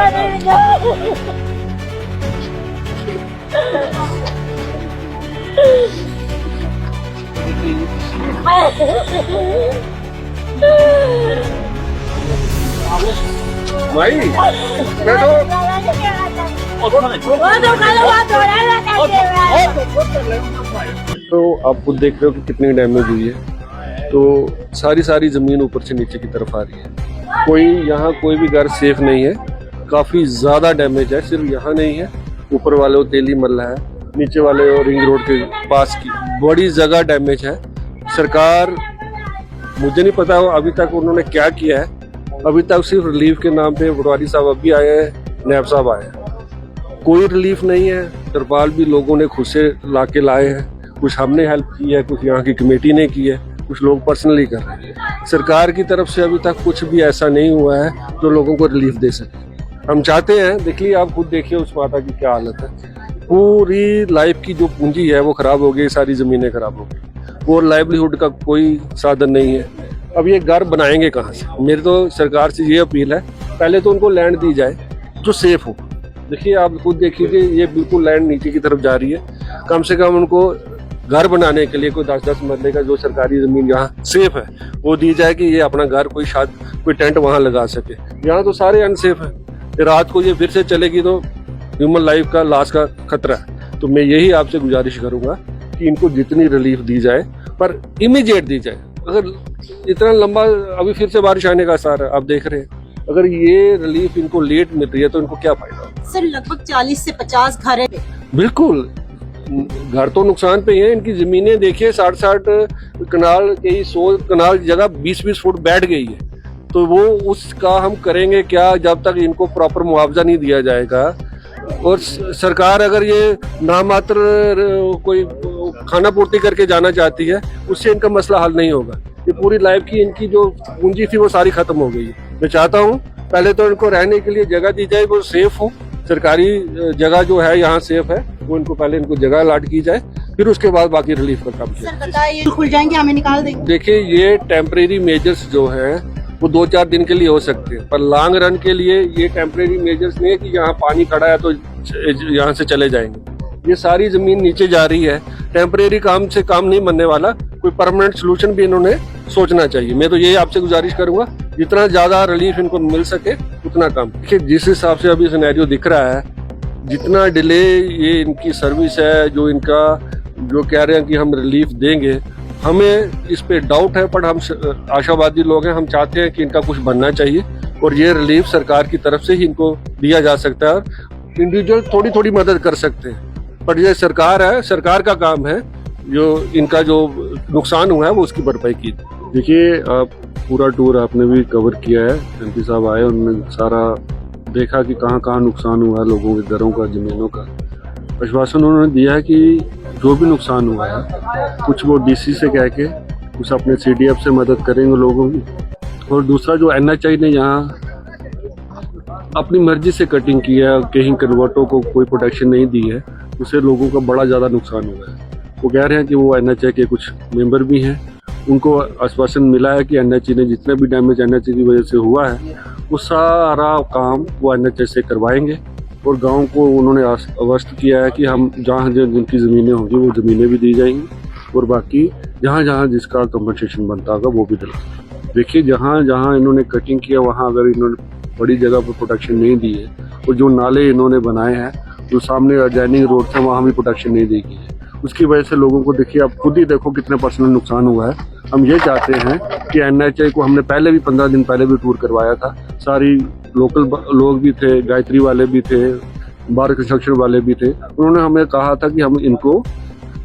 भाई बैठो। तो आप खुद देख रहे हो कि कितनी डैमेज हुई है। तो सारी ज़मीन ऊपर से नीचे की तरफ आ रही है। कोई यहाँ कोई भी घर सेफ नहीं है। काफ़ी ज़्यादा डैमेज है। सिर्फ यहाँ नहीं है, ऊपर वाले तेली मल्ला है, नीचे वाले रिंग रोड के पास की बड़ी जगह डैमेज है। सरकार, मुझे नहीं पता अभी तक उन्होंने क्या किया है। अभी तक सिर्फ रिलीफ के नाम पे पटवारी साहब अभी आए हैं, नायब साहब आए हैं, कोई रिलीफ नहीं है। तरपाल भी लोगों ने खुद से ला के लाए हैं, कुछ हमने हेल्प की है, कुछ यहाँ की कमेटी ने की है, कुछ लोग पर्सनली कर रहे हैं। सरकार की तरफ से अभी तक कुछ भी ऐसा नहीं हुआ है जो लोगों को रिलीफ दे सके। हम चाहते हैं, देखिए आप खुद देखिए उस माता की क्या हालत है। पूरी लाइफ की जो पूंजी है वो खराब हो गई, सारी ज़मीनें खराब हो गई और लाइवलीहुड का कोई साधन नहीं है। अब ये घर बनाएंगे कहाँ से? मेरी तो सरकार से ये अपील है, पहले तो उनको लैंड दी जाए जो सेफ हो। देखिए आप खुद देखिए कि ये बिल्कुल लैंड नीचे की तरफ जा रही है। कम से कम उनको घर बनाने के लिए कोई 10-10 मरले का जो सरकारी ज़मीन यहाँ सेफ है वो दी जाए कि ये अपना घर कोई टेंट वहाँ लगा सके। यहाँ तो सारे अनसेफ है। रात को ये फिर से चलेगी तो ह्यूमन लाइफ का लॉस का खतरा है। तो मैं यही आपसे गुजारिश करूँगा कि इनको जितनी रिलीफ दी जाए पर इमीडिएट दी जाए। अगर इतना लंबा अभी फिर से बारिश आने का आसार है, आप देख रहे हैं, अगर ये रिलीफ इनको लेट मिल रही है तो इनको क्या फायदा? सर लगभग 40 से 50 घर है। बिल्कुल, घर तो नुकसान पे है। इनकी जमीनें देखिए 60-60 कनाल कई 100 कनाल जगह 20-20 फुट बैठ गई है। तो वो उसका हम करेंगे क्या जब तक इनको प्रॉपर मुआवजा नहीं दिया जाएगा। और सरकार अगर ये नामात्र कोई खाना पूर्ति करके जाना चाहती है, उससे इनका मसला हल नहीं होगा। ये पूरी लाइफ की इनकी जो पूंजी थी वो सारी खत्म हो गई है। मैं चाहता हूँ पहले तो इनको रहने के लिए जगह दी जाए, वो सेफ हो। सरकारी जगह जो है यहाँ सेफ है, वो इनको पहले इनको जगह अलॉट की जाए, फिर उसके बाद बाकी रिलीफ का काम किया। सर बताइए, खुल जाएंगे हमें निकाल देंगे? देखिए ये टेम्परेरी मेजर्स जो है वो 2-4 दिन के लिए हो सकते हैं, पर लॉन्ग रन के लिए ये टेम्परेरी मेजर्स नहीं है कि यहाँ पानी खड़ा है तो यहाँ से चले जाएंगे। ये सारी जमीन नीचे जा रही है। टेम्परेरी काम से काम नहीं बनने वाला, कोई परमानेंट सोल्यूशन भी इन्होंने सोचना चाहिए। मैं तो यही आपसे गुजारिश करूंगा, जितना ज्यादा रिलीफ इनको मिल सके उतना कम। देखिए जिस हिसाब से अभी सिनेरियो दिख रहा है, जितना डिले ये इनकी सर्विस है, जो इनका जो कह रहे हैं कि हम रिलीफ देंगे, हमें इस पे डाउट है, पर हम आशावादी लोग हैं। हम चाहते हैं कि इनका कुछ बनना चाहिए और ये रिलीफ सरकार की तरफ से ही इनको दिया जा सकता है। और इंडिविजुअल थोड़ी थोड़ी मदद कर सकते हैं, पर ये सरकार है, सरकार का काम है जो इनका जो नुकसान हुआ है वो उसकी भरपाई की। देखिए आप पूरा टूर आपने भी कवर किया है, एमपी साहब आए, उन्होंने सारा देखा कि कहाँ कहाँ नुकसान हुआ है लोगों के घरों का, जमीनों का। आश्वासन उन्होंने दिया है कि जो भी नुकसान हुआ है कुछ वो डीसी से कह के कुछ अपने सीडीएफ से मदद करेंगे लोगों की। और दूसरा जो एनएचआई ने यहाँ अपनी मर्जी से कटिंग की है, कहीं कन्वर्टों को कोई प्रोटेक्शन नहीं दी है, उससे लोगों का बड़ा ज़्यादा नुकसान हुआ है। वो कह रहे हैं कि वो एनएचआई के कुछ मेंबर भी हैं, उनको आश्वासन मिला है कि एनएचआई ने जितने भी डैमेज एनएचआई की वजह से हुआ है वो सारा काम वो एनएचआई से करवाएंगे। और गांव को उन्होंने आश्वस्त किया है कि हम जहाँ जिनकी ज़मीनें होंगी वो ज़मीनें भी दी जाएंगी और बाकी जहाँ जहाँ जिसका कंपनसेशन बनता होगा वो भी दिलाएंगे। देखिए जहाँ जहाँ इन्होंने कटिंग किया वहाँ अगर इन्होंने बड़ी जगह पर प्रोटेक्शन नहीं दी है, और जो नाले इन्होंने बनाए हैं, जो सामने अडजॉइनिंग रोड थे वहाँ भी प्रोटेक्शन नहीं दी गई है, उसकी वजह से लोगों को देखिए आप खुद ही देखो कितने पर्सनल नुकसान हुआ है। हम ये चाहते हैं कि एनएचआई को, हमने पहले भी 15 दिन पहले भी टूर करवाया था, सारी लोकल लोग भी थे, गायत्री वाले भी थे, बार कंस्ट्रक्शन वाले भी थे, उन्होंने हमें कहा था कि हम इनको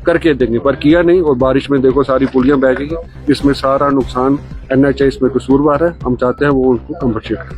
करके देंगे, पर किया नहीं। और बारिश में देखो सारी पुलियां बह गई, इसमें सारा नुकसान एनएचआई इसमें कसूरवार है। हम चाहते हैं वो उनको कंपनसेट करें।